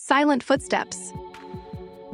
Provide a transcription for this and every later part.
Silent footsteps.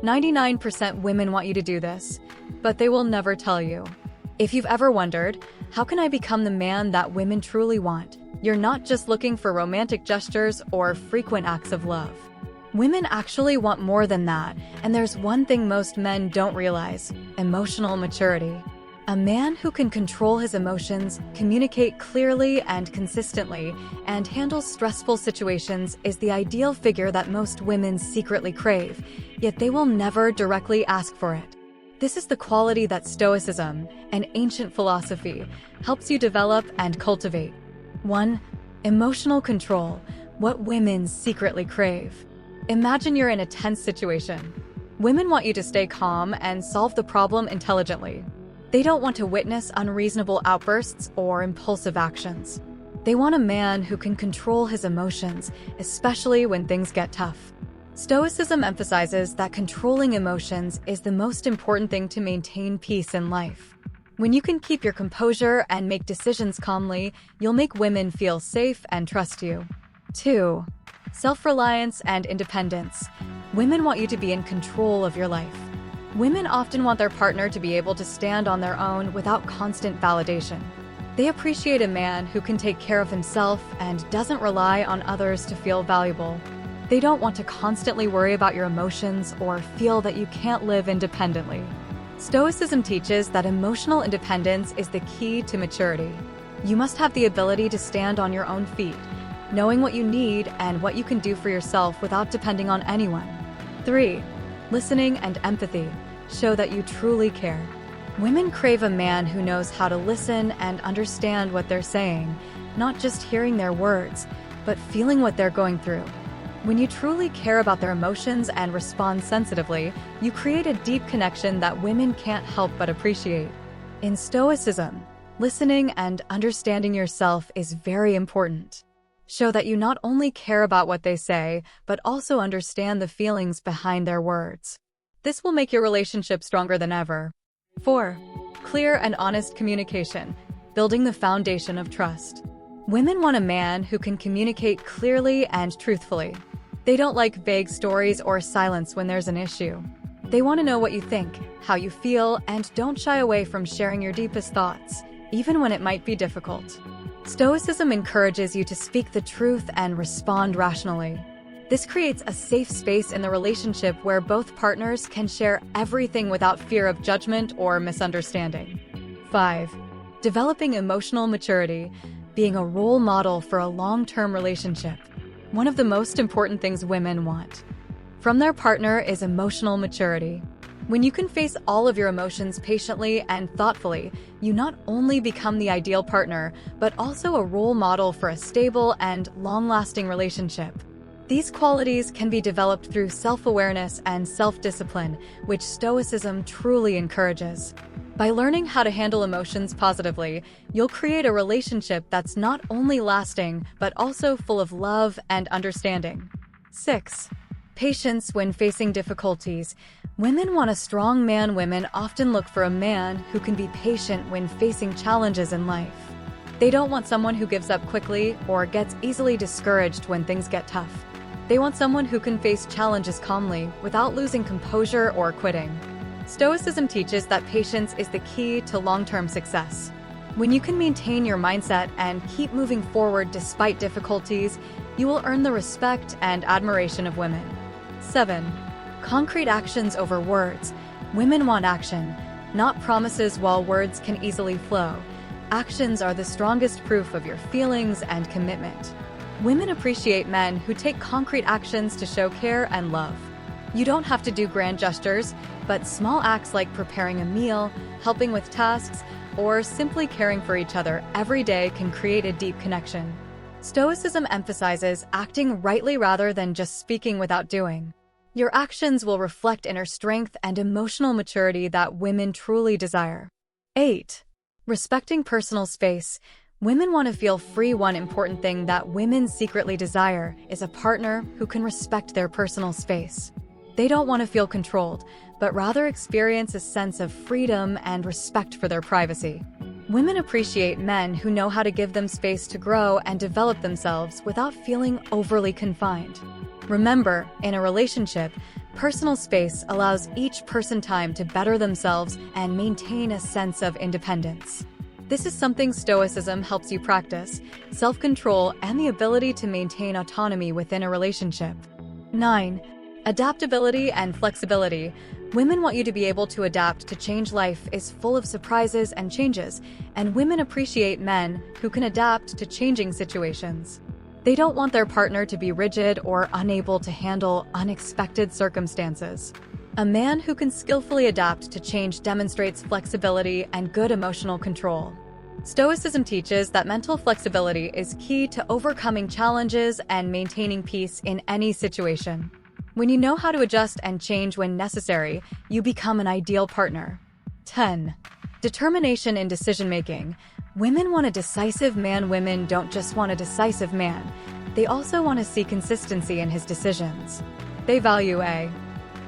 99% women want you to do this, but they will never tell you. If you've ever wondered, how can I become the man that women truly want? You're not just looking for romantic gestures or frequent acts of love. Women actually want more than that, and there's one thing most men don't realize: emotional maturity. A man who can control his emotions, communicate clearly and consistently, and handle stressful situations is the ideal figure that most women secretly crave, yet they will never directly ask for it. This is the quality that Stoicism, an ancient philosophy, helps you develop and cultivate. 1. Emotional control, what women secretly crave. Imagine you're in a tense situation. Women want you to stay calm and solve the problem intelligently. They don't want to witness unreasonable outbursts or impulsive actions. They want a man who can control his emotions, especially when things get tough. Stoicism emphasizes that controlling emotions is the most important thing to maintain peace in life. When you can keep your composure and make decisions calmly, you'll make women feel safe and trust you. 2. Self-reliance and independence. Women want you to be in control of your life. Women often want their partner to be able to stand on their own without constant validation. They appreciate a man who can take care of himself and doesn't rely on others to feel valuable. They don't want to constantly worry about your emotions or feel that you can't live independently. Stoicism teaches that emotional independence is the key to maturity. You must have the ability to stand on your own feet, knowing what you need and what you can do for yourself without depending on anyone. 3. Listening and empathy. Show that you truly care. Women crave a man who knows how to listen and understand what they're saying, not just hearing their words, but feeling what they're going through. When you truly care about their emotions and respond sensitively, you create a deep connection that women can't help but appreciate. In Stoicism, listening and understanding yourself is very important. Show that you not only care about what they say, but also understand the feelings behind their words. This will make your relationship stronger than ever. 4. Clear and honest communication, building the foundation of trust. Women want a man who can communicate clearly and truthfully. They don't like vague stories or silence when there's an issue. They want to know what you think, how you feel, and don't shy away from sharing your deepest thoughts, even when it might be difficult. Stoicism encourages you to speak the truth and respond rationally. This creates a safe space in the relationship where both partners can share everything without fear of judgment or misunderstanding. 5. Developing emotional maturity, being a role model for a long-term relationship. One of the most important things women want from their partner is emotional maturity. When you can face all of your emotions patiently and thoughtfully, you not only become the ideal partner, but also a role model for a stable and long-lasting relationship. These qualities can be developed through self-awareness and self-discipline, which Stoicism truly encourages. By learning how to handle emotions positively, you'll create a relationship that's not only lasting, but also full of love and understanding. 6. Patience when facing difficulties. Women want a strong man. Women often look for a man who can be patient when facing challenges in life. They don't want someone who gives up quickly or gets easily discouraged when things get tough. They want someone who can face challenges calmly without losing composure or quitting. Stoicism teaches that patience is the key to long-term success. When you can maintain your mindset and keep moving forward despite difficulties, you will earn the respect and admiration of women. 7. Concrete actions over words. Women want action, not promises. While words can easily flow, actions are the strongest proof of your feelings and commitment. Women appreciate men who take concrete actions to show care and love. You don't have to do grand gestures, but small acts like preparing a meal, helping with tasks, or simply caring for each other every day can create a deep connection. Stoicism emphasizes acting rightly rather than just speaking without doing. Your actions will reflect inner strength and emotional maturity that women truly desire. 8. Respecting personal space. Women want to feel free. One important thing that women secretly desire is a partner who can respect their personal space. They don't want to feel controlled, but rather experience a sense of freedom and respect for their privacy. Women appreciate men who know how to give them space to grow and develop themselves without feeling overly confined. Remember, in a relationship, personal space allows each person time to better themselves and maintain a sense of independence. This is something Stoicism helps you practice: self-control and the ability to maintain autonomy within a relationship. 9. Adaptability and flexibility. Women want you to be able to adapt to change. Life is full of surprises and changes, and women appreciate men who can adapt to changing situations. They don't want their partner to be rigid or unable to handle unexpected circumstances. A man who can skillfully adapt to change demonstrates flexibility and good emotional control. Stoicism teaches that mental flexibility is key to overcoming challenges and maintaining peace in any situation. When you know how to adjust and change when necessary, you become an ideal partner. 10. Determination in decision-making. Women want a decisive man. Women don't just want a decisive man. They also want to see consistency in his decisions. They value a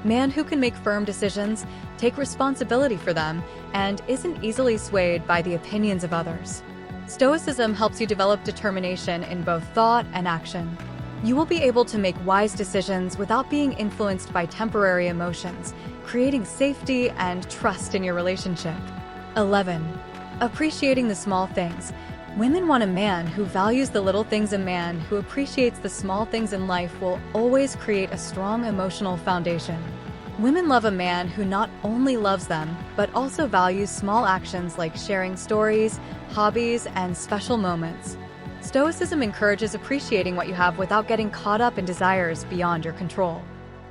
man who can make firm decisions, take responsibility for them, and isn't easily swayed by the opinions of others. Stoicism helps you develop determination in both thought and action. You will be able to make wise decisions without being influenced by temporary emotions, creating safety and trust in your relationship. 11. Appreciating the small things. Women want a man who values the little things. A man who appreciates the small things in life will always create a strong emotional foundation. Women love a man who not only loves them, but also values small actions like sharing stories, hobbies, and special moments. Stoicism encourages appreciating what you have without getting caught up in desires beyond your control.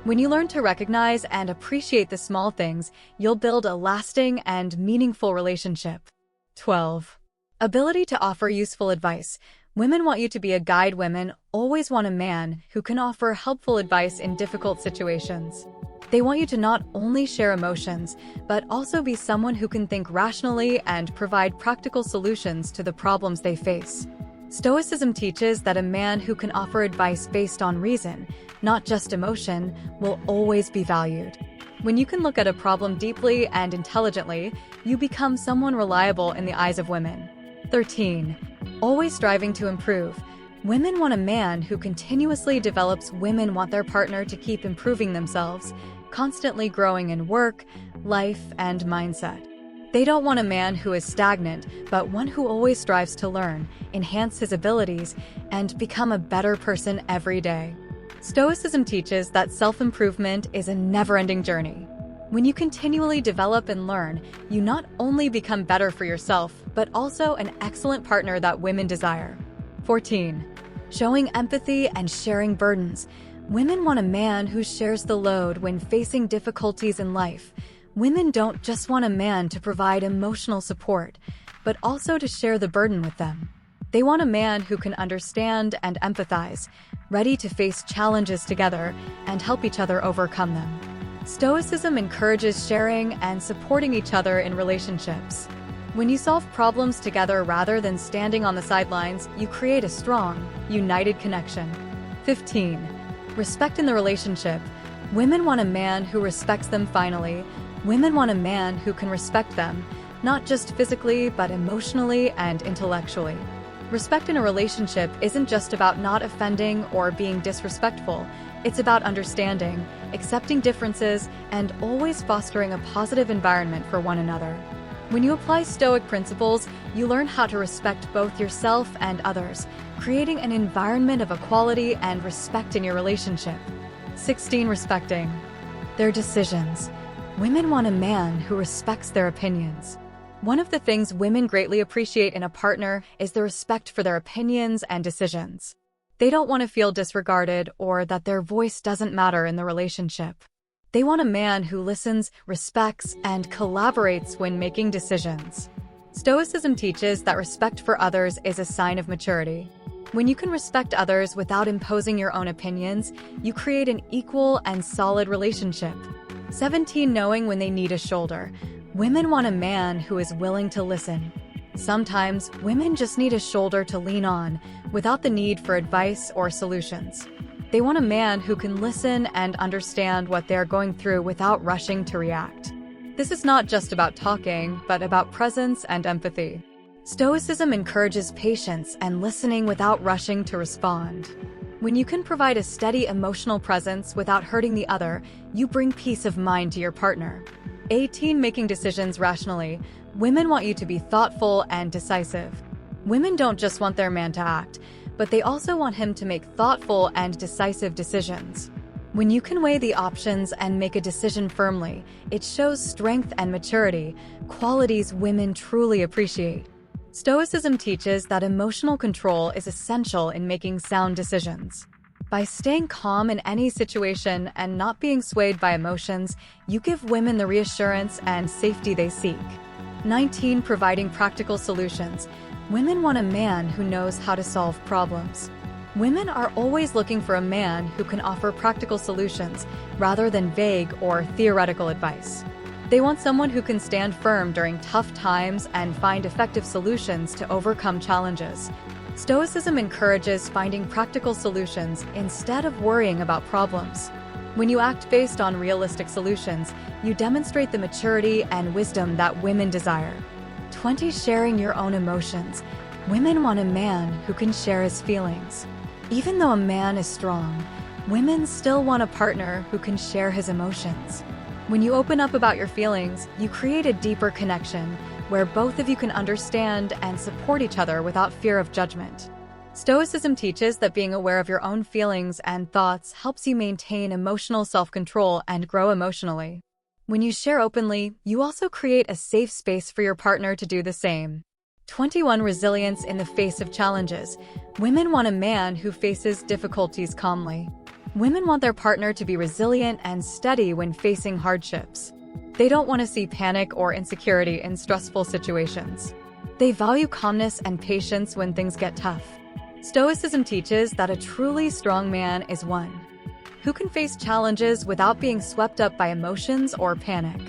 When you learn to recognize and appreciate the small things, you'll build a lasting and meaningful relationship. 12. Ability to offer useful advice. Women want you to be a guide. Women always want a man who can offer helpful advice in difficult situations. They want you to not only share emotions, but also be someone who can think rationally and provide practical solutions to the problems they face. Stoicism teaches that a man who can offer advice based on reason, not just emotion, will always be valued. When you can look at a problem deeply and intelligently, you become someone reliable in the eyes of women. 13. Always striving to improve. Women want a man who continuously develops. Women want their partner to keep improving themselves, constantly growing in work, life, and mindset. They don't want a man who is stagnant, but one who always strives to learn, enhance his abilities, and become a better person every day. Stoicism teaches that self-improvement is a never-ending journey. When you continually develop and learn, you not only become better for yourself, but also an excellent partner that women desire. 14. Showing empathy and sharing burdens. Women want a man who shares the load when facing difficulties in life. Women don't just want a man to provide emotional support, but also to share the burden with them. They want a man who can understand and empathize, ready to face challenges together and help each other overcome them. Stoicism encourages sharing and supporting each other in relationships. When you solve problems together rather than standing on the sidelines, you create a strong, united connection. 15. Respect in the relationship. Women want a man who respects them. Finally, women want a man who can respect them, not just physically, but emotionally and intellectually. Respect in a relationship isn't just about not offending or being disrespectful. It's about understanding, accepting differences, and always fostering a positive environment for one another. When you apply Stoic principles, you learn how to respect both yourself and others, creating an environment of equality and respect in your relationship. 16. Respecting their decisions. Women want a man who respects their opinions. One of the things women greatly appreciate in a partner is the respect for their opinions and decisions. They don't want to feel disregarded or that their voice doesn't matter in the relationship. They want a man who listens, respects, and collaborates when making decisions. Stoicism teaches that respect for others is a sign of maturity. When you can respect others without imposing your own opinions, you create an equal and solid relationship. 17. Knowing when they need a shoulder. Women want a man who is willing to listen. Sometimes, women just need a shoulder to lean on, without the need for advice or solutions. They want a man who can listen and understand what they're going through without rushing to react. This is not just about talking, but about presence and empathy. Stoicism encourages patience and listening without rushing to respond. When you can provide a steady emotional presence without hurting the other, you bring peace of mind to your partner. 18. Making decisions rationally. Women want you to be thoughtful and decisive. Women don't just want their man to act, but they also want him to make thoughtful and decisive decisions. When you can weigh the options and make a decision firmly, it shows strength and maturity, qualities women truly appreciate. Stoicism teaches that emotional control is essential in making sound decisions. By staying calm in any situation and not being swayed by emotions, you give women the reassurance and safety they seek. 19. Providing practical solutions. Women want a man who knows how to solve problems. Women are always looking for a man who can offer practical solutions rather than vague or theoretical advice. They want someone who can stand firm during tough times and find effective solutions to overcome challenges. Stoicism encourages finding practical solutions instead of worrying about problems. When you act based on realistic solutions, you demonstrate the maturity and wisdom that women desire. 20. Sharing your own emotions. Women want a man who can share his feelings. Even though a man is strong, women still want a partner who can share his emotions. When you open up about your feelings, you create a deeper connection where both of you can understand and support each other without fear of judgment. Stoicism teaches that being aware of your own feelings and thoughts helps you maintain emotional self-control and grow emotionally. When you share openly, you also create a safe space for your partner to do the same. 21. Resilience in the face of challenges. Women want a man who faces difficulties calmly. Women want their partner to be resilient and steady when facing hardships. They don't want to see panic or insecurity in stressful situations. They value calmness and patience when things get tough. Stoicism teaches that a truly strong man is one who can face challenges without being swept up by emotions or panic.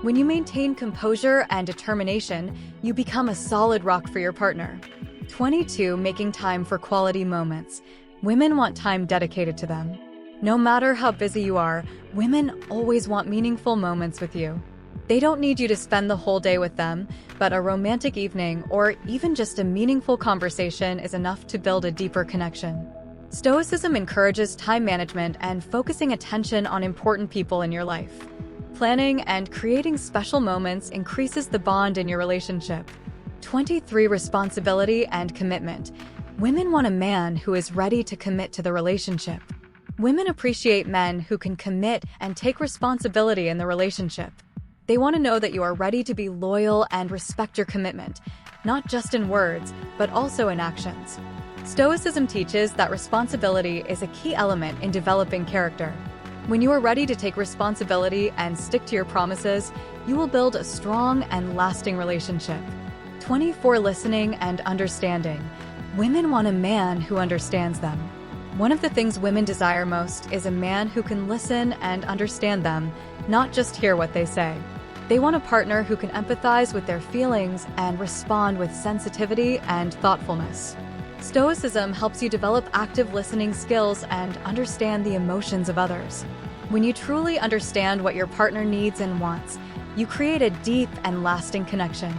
When you maintain composure and determination, you become a solid rock for your partner. 22. Making time for quality moments. Women want time dedicated to them. No matter how busy you are, women always want meaningful moments with you. They don't need you to spend the whole day with them, but a romantic evening or even just a meaningful conversation is enough to build a deeper connection. Stoicism encourages time management and focusing attention on important people in your life. Planning and creating special moments increases the bond in your relationship. 23. Responsibility and commitment. Women want a man who is ready to commit to the relationship. Women appreciate men who can commit and take responsibility in the relationship. They want to know that you are ready to be loyal and respect your commitment, not just in words, but also in actions. Stoicism teaches that responsibility is a key element in developing character. When you are ready to take responsibility and stick to your promises, you will build a strong and lasting relationship. 24. Listening and understanding. Women want a man who understands them. One of the things women desire most is a man who can listen and understand them, not just hear what they say. They want a partner who can empathize with their feelings and respond with sensitivity and thoughtfulness. Stoicism helps you develop active listening skills and understand the emotions of others. When you truly understand what your partner needs and wants, you create a deep and lasting connection.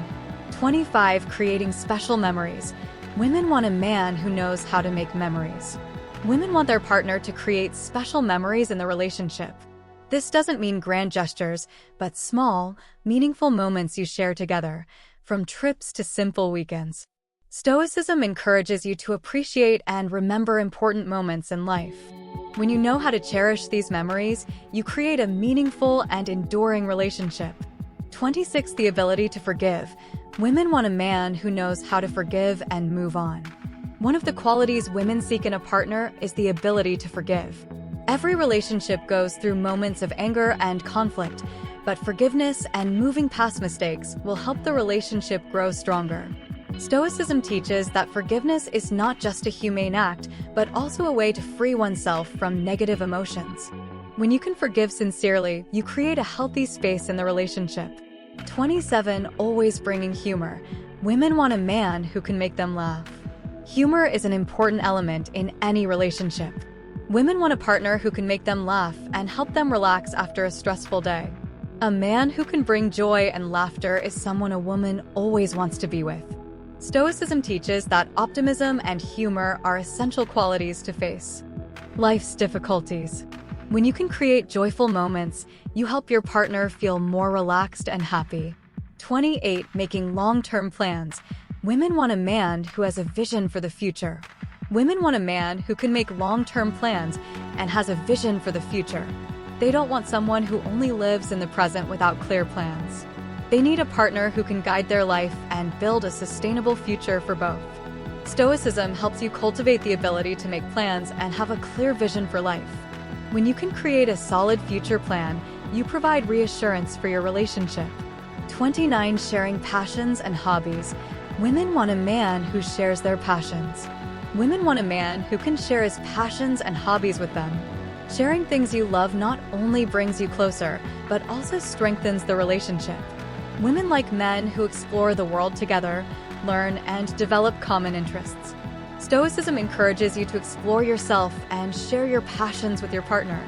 25. Creating special memories. Women want a man who knows how to make memories. Women want their partner to create special memories in the relationship. This doesn't mean grand gestures, but small, meaningful moments you share together, from trips to simple weekends. Stoicism encourages you to appreciate and remember important moments in life. When you know how to cherish these memories, you create a meaningful and enduring relationship. 26. The ability to forgive. Women want a man who knows how to forgive and move on. One of the qualities women seek in a partner is the ability to forgive. Every relationship goes through moments of anger and conflict, but forgiveness and moving past mistakes will help the relationship grow stronger. Stoicism teaches that forgiveness is not just a humane act, but also a way to free oneself from negative emotions. When you can forgive sincerely, you create a healthy space in the relationship. 27. Always bringing humor. Women want a man who can make them laugh. Humor is an important element in any relationship. Women want a partner who can make them laugh and help them relax after a stressful day. A man who can bring joy and laughter is someone a woman always wants to be with. Stoicism teaches that optimism and humor are essential qualities to face Life's difficulties. When you can create joyful moments, you help your partner feel more relaxed and happy. 28. Making long-term plans. Women want a man who has a vision for the future. Women want a man who can make long-term plans and has a vision for the future. They don't want someone who only lives in the present without clear plans. They need a partner who can guide their life and build a sustainable future for both. Stoicism helps you cultivate the ability to make plans and have a clear vision for life. When you can create a solid future plan, you provide reassurance for your relationship. 29. Sharing passions and hobbies. Women want a man who shares their passions. Women want a man who can share his passions and hobbies with them. Sharing things you love not only brings you closer, but also strengthens the relationship. Women like men who explore the world together, learn, and develop common interests. Stoicism encourages you to explore yourself and share your passions with your partner.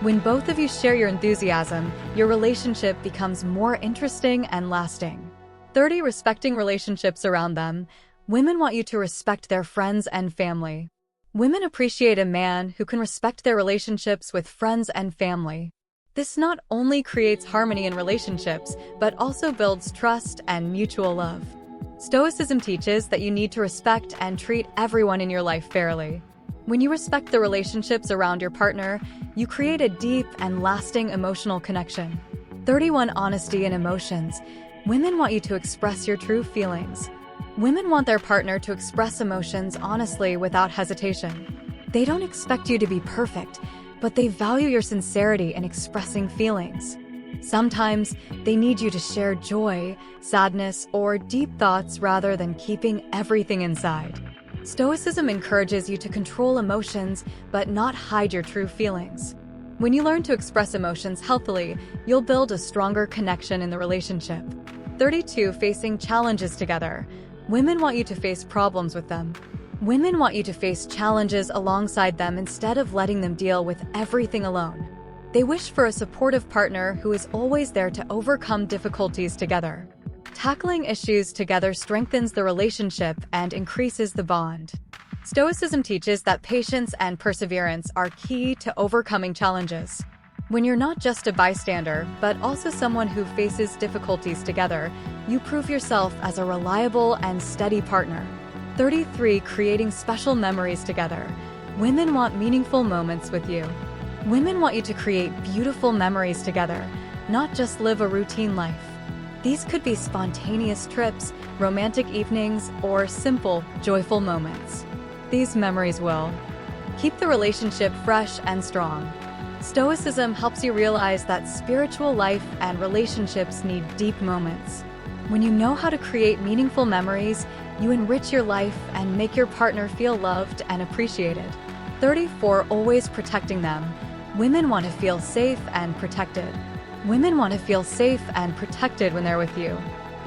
When both of you share your enthusiasm, your relationship becomes more interesting and lasting. 30. Respecting relationships around them. Women want you to respect their friends and family. Women appreciate a man who can respect their relationships with friends and family. This not only creates harmony in relationships, but also builds trust and mutual love. Stoicism teaches that you need to respect and treat everyone in your life fairly. When you respect the relationships around your partner, you create a deep and lasting emotional connection. 31. Honesty and emotions. Women want you to express your true feelings. Women want their partner to express emotions honestly without hesitation. They don't expect you to be perfect, but they value your sincerity in expressing feelings. Sometimes they need you to share joy, sadness, or deep thoughts rather than keeping everything inside. Stoicism encourages you to control emotions but not hide your true feelings. When you learn to express emotions healthily, you'll build a stronger connection in the relationship. 32. Facing challenges together. Women want you to face problems with them. Women want you to face challenges alongside them instead of letting them deal with everything alone. They wish for a supportive partner who is always there to overcome difficulties together. Tackling issues together strengthens the relationship and increases the bond. Stoicism teaches that patience and perseverance are key to overcoming challenges. When you're not just a bystander, but also someone who faces difficulties together, you prove yourself as a reliable and steady partner. 33. Creating special memories together. Women want meaningful moments with you. Women want you to create beautiful memories together, not just live a routine life. These could be spontaneous trips, romantic evenings, or simple, joyful moments. These memories will keep the relationship fresh and strong. Stoicism helps you realize that spiritual life and relationships need deep moments. When you know how to create meaningful memories, you enrich your life and make your partner feel loved and appreciated. 34. Always protecting them. Women want to feel safe and protected. Women want to feel safe and protected when they're with you.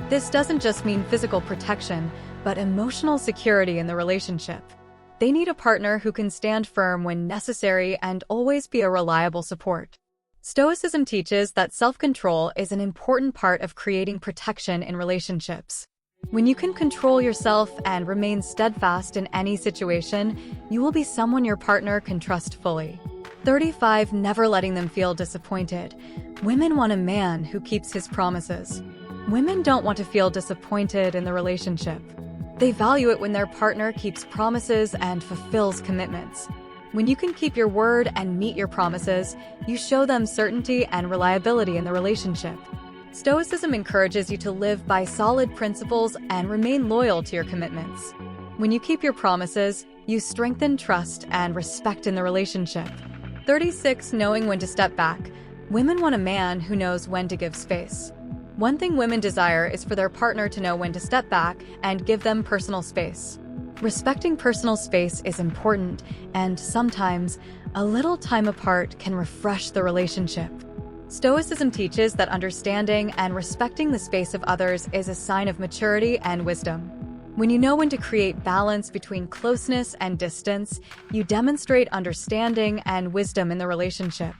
This doesn't just mean physical protection, but emotional security in the relationship. They need a partner who can stand firm when necessary and always be a reliable support. Stoicism teaches that self-control is an important part of creating protection in relationships. When you can control yourself and remain steadfast in any situation, you will be someone your partner can trust fully. 35. Never letting them feel disappointed. Women want a man who keeps his promises. Women don't want to feel disappointed in the relationship. They value it when their partner keeps promises and fulfills commitments. When you can keep your word and meet your promises, you show them certainty and reliability in the relationship. Stoicism encourages you to live by solid principles and remain loyal to your commitments. When you keep your promises, you strengthen trust and respect in the relationship. 36. Knowing when to step back. Women want a man who knows when to give space. One thing women desire is for their partner to know when to step back and give them personal space. Respecting personal space is important, and sometimes a little time apart can refresh the relationship. Stoicism teaches that understanding and respecting the space of others is a sign of maturity and wisdom. When you know when to create balance between closeness and distance, you demonstrate understanding and wisdom in the relationship.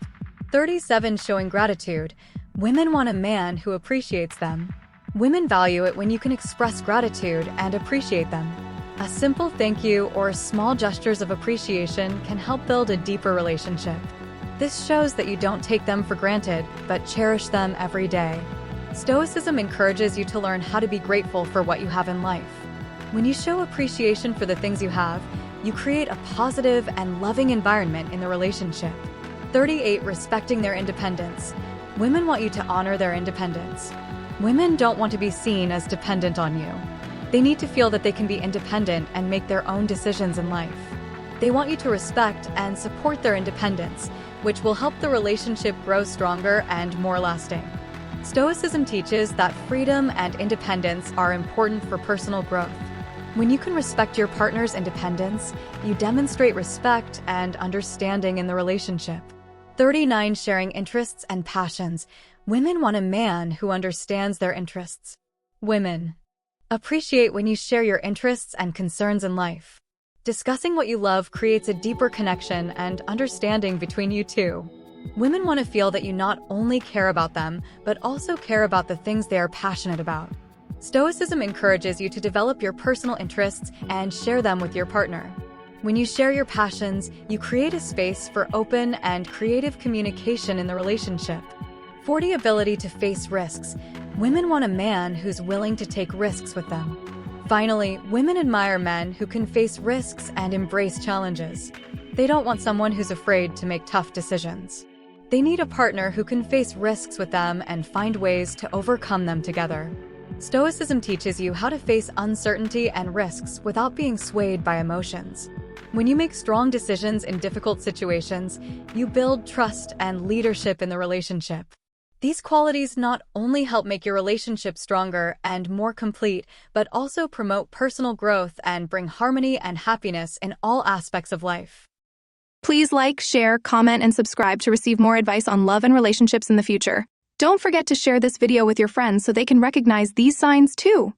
37. Showing gratitude. Women want a man who appreciates them. Women value it when you can express gratitude and appreciate them. A simple thank you or small gestures of appreciation can help build a deeper relationship. This shows that you don't take them for granted, but cherish them every day. Stoicism encourages you to learn how to be grateful for what you have in life. When you show appreciation for the things you have, you create a positive and loving environment in the relationship. 38. Respecting their independence. Women want you to honor their independence. Women don't want to be seen as dependent on you. They need to feel that they can be independent and make their own decisions in life. They want you to respect and support their independence, which will help the relationship grow stronger and more lasting. Stoicism teaches that freedom and independence are important for personal growth. When you can respect your partner's independence, you demonstrate respect and understanding in the relationship. 39. Sharing interests and passions. Women want a man who understands their interests. Women appreciate when you share your interests and concerns in life. Discussing what you love creates a deeper connection and understanding between you two. Women want to feel that you not only care about them, but also care about the things they are passionate about. Stoicism encourages you to develop your personal interests and share them with your partner. When you share your passions, you create a space for open and creative communication in the relationship. 40. Ability to face risks. Women want a man who's willing to take risks with them. Finally, women admire men who can face risks and embrace challenges. They don't want someone who's afraid to make tough decisions. They need a partner who can face risks with them and find ways to overcome them together. Stoicism teaches you how to face uncertainty and risks without being swayed by emotions. When you make strong decisions in difficult situations, you build trust and leadership in the relationship. These qualities not only help make your relationship stronger and more complete, but also promote personal growth and bring harmony and happiness in all aspects of life. Please like, share, comment, and subscribe to receive more advice on love and relationships in the future. Don't forget to share this video with your friends so they can recognize these signs too.